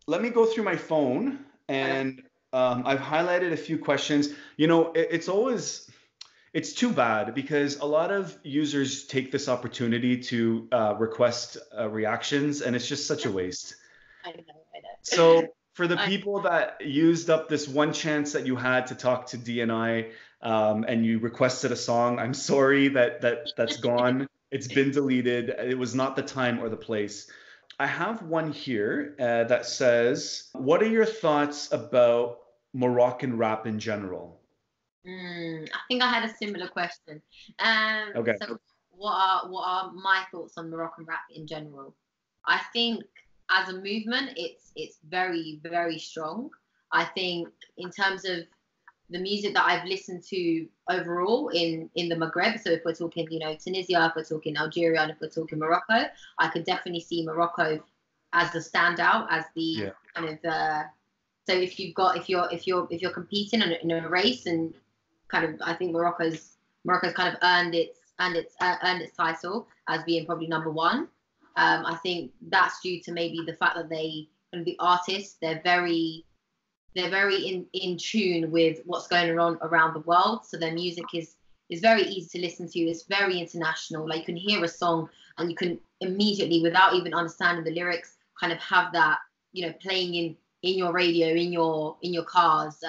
Let me go through my phone, and I've highlighted a few questions. You know, it's too bad because a lot of users take this opportunity to request reactions, and it's just such a waste. I know. So for the people that used up this one chance that you had to talk to DNI, and you requested a song, I'm sorry that's gone. It's been deleted. It was not the time or the place. I have one here that says, what are your thoughts about Moroccan rap in general? I think I had a similar question. Okay. So what are my thoughts on Moroccan rap in general? I think as a movement, it's very, very strong. I think in terms of the music that I've listened to overall in the Maghreb, so if we're talking, you know, Tunisia, if we're talking Algeria, and if we're talking Morocco, I could definitely see Morocco as the standout, as the kind of so if you're competing in a race, and kind of, I think Morocco's kind of earned its title as being probably number one. I think that's due to maybe the fact that the artists, they're very in tune with what's going on around the world. So their music is very easy to listen to. It's very international. Like, you can hear a song and you can immediately, without even understanding the lyrics, kind of have that, you know, playing in your radio, in your cars,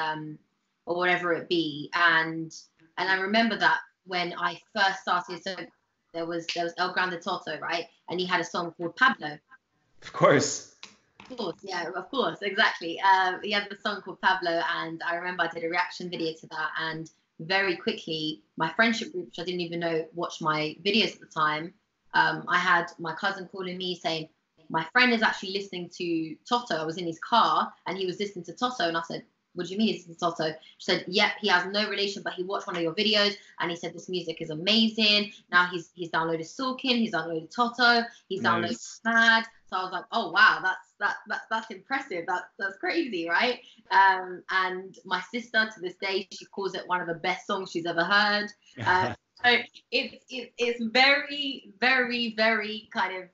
or whatever it be. And I remember that when I first started, so there was El Grande Toto, right? And he had a song called Pablo. Of course. Of course, yeah, of course, exactly. He had the song called Pablo, and I remember I did a reaction video to that, and very quickly, my friendship group, which I didn't even know watched my videos at the time, I had my cousin calling me saying, my friend is actually listening to Toto. I was in his car, and he was listening to Toto, and I said, what do you mean it's Toto? She said, yep, he has no relation, but he watched one of your videos, and he said this music is amazing. Now he's downloaded Soolking, he's downloaded Toto, he's downloaded SAAD. So I was like, oh wow, that's impressive. That's crazy, right? And my sister, to this day, she calls it one of the best songs she's ever heard. So it's very, very, very kind of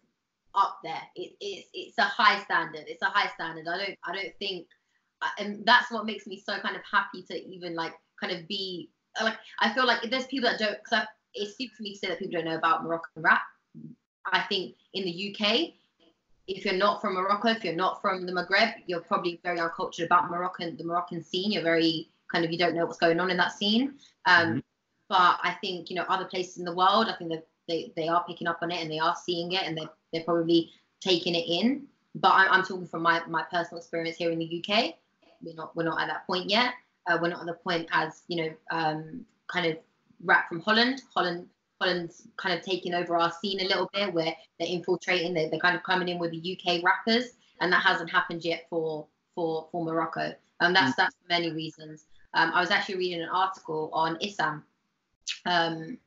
up there. It's a high standard. It's a high standard. I don't think. And that's what makes me so kind of happy to even like kind of be like, I feel like if there's people that don't, because it's stupid for me to say that people don't know about Moroccan rap. I think in the UK, if you're not from Morocco, if you're not from the Maghreb, you're probably very uncultured about the Moroccan scene. You're very kind of, you don't know what's going on in that scene. But I think, you know, other places in the world, I think that they are picking up on it, and they are seeing it, and they're probably taking it in. But I'm talking from my personal experience here in the UK. We're not at that point yet. We're not at the point as, you know, kind of rap from Holland. Holland's kind of taking over our scene a little bit, where they're infiltrating. They're kind of coming in with the UK rappers, and that hasn't happened yet for Morocco. That's for many reasons. I was actually reading an article on Issam.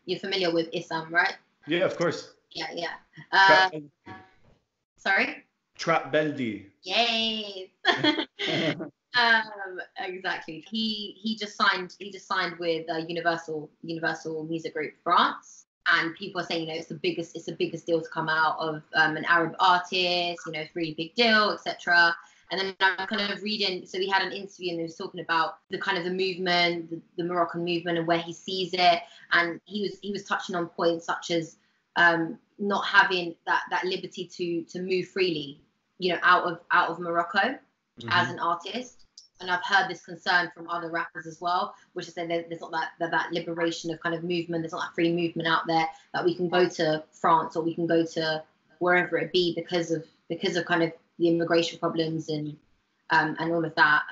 You're familiar with Issam, right? Yeah, of course. Yeah. Sorry? Trap Beldi. Yay. Exactly. He just signed with Universal Music Group France, and people are saying, you know, it's the biggest deal to come out of an Arab artist. You know, it's a really big deal, etc. And then I'm kind of reading. So he had an interview, and he was talking about the kind of the movement, the Moroccan movement, and where he sees it. And he was touching on points such as not having that liberty to move freely, you know, out of Morocco as an artist. And I've heard this concern from other rappers as well, which is that there's not that liberation of kind of movement. There's not that free movement out there that we can go to France or we can go to wherever it be because of kind of the immigration problems and all of that.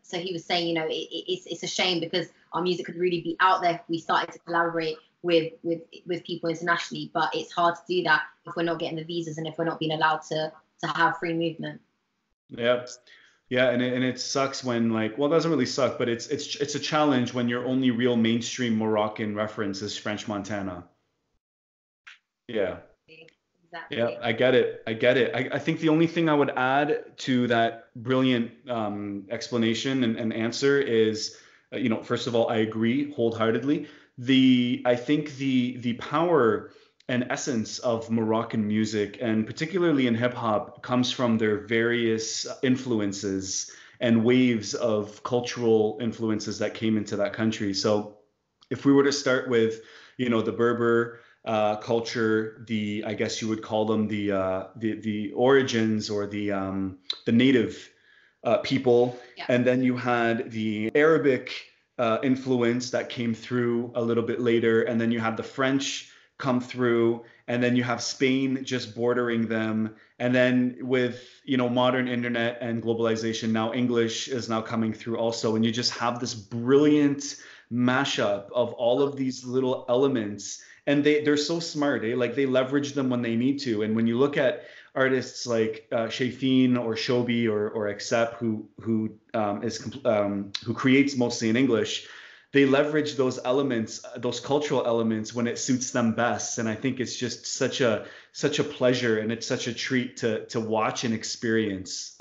So he was saying, you know, it's a shame because our music could really be out there if we started to collaborate with people internationally, but it's hard to do that if we're not getting the visas and if we're not being allowed to have free movement. Yeah, and it sucks when, like, well, it doesn't really suck, but it's a challenge when your only real mainstream Moroccan reference is French Montana. Yeah. Exactly. Yeah, I get it. I think the only thing I would add to that brilliant explanation and answer is, you know, first of all, I agree wholeheartedly. I think the power and essence of Moroccan music, and particularly in hip hop, comes from their various influences and waves of cultural influences that came into that country. So if we were to start with, the Berber culture, I guess you would call them the origins, or the native people, Yeah. and then you had the Arabic influence that came through a little bit later, and then you had the French come through, and then you have Spain just bordering them, and then with modern internet and globalization, now English is now coming through also, and you just have this brilliant mashup of all of these little elements, and they're so smart, eh? Like, they leverage them when they need to. And when you look at artists like SHAYFEEN or Shobi or XCEP, who creates mostly in English, they leverage those elements, those cultural elements, when it suits them best. And I think it's just such a pleasure, and it's such a treat to watch and experience.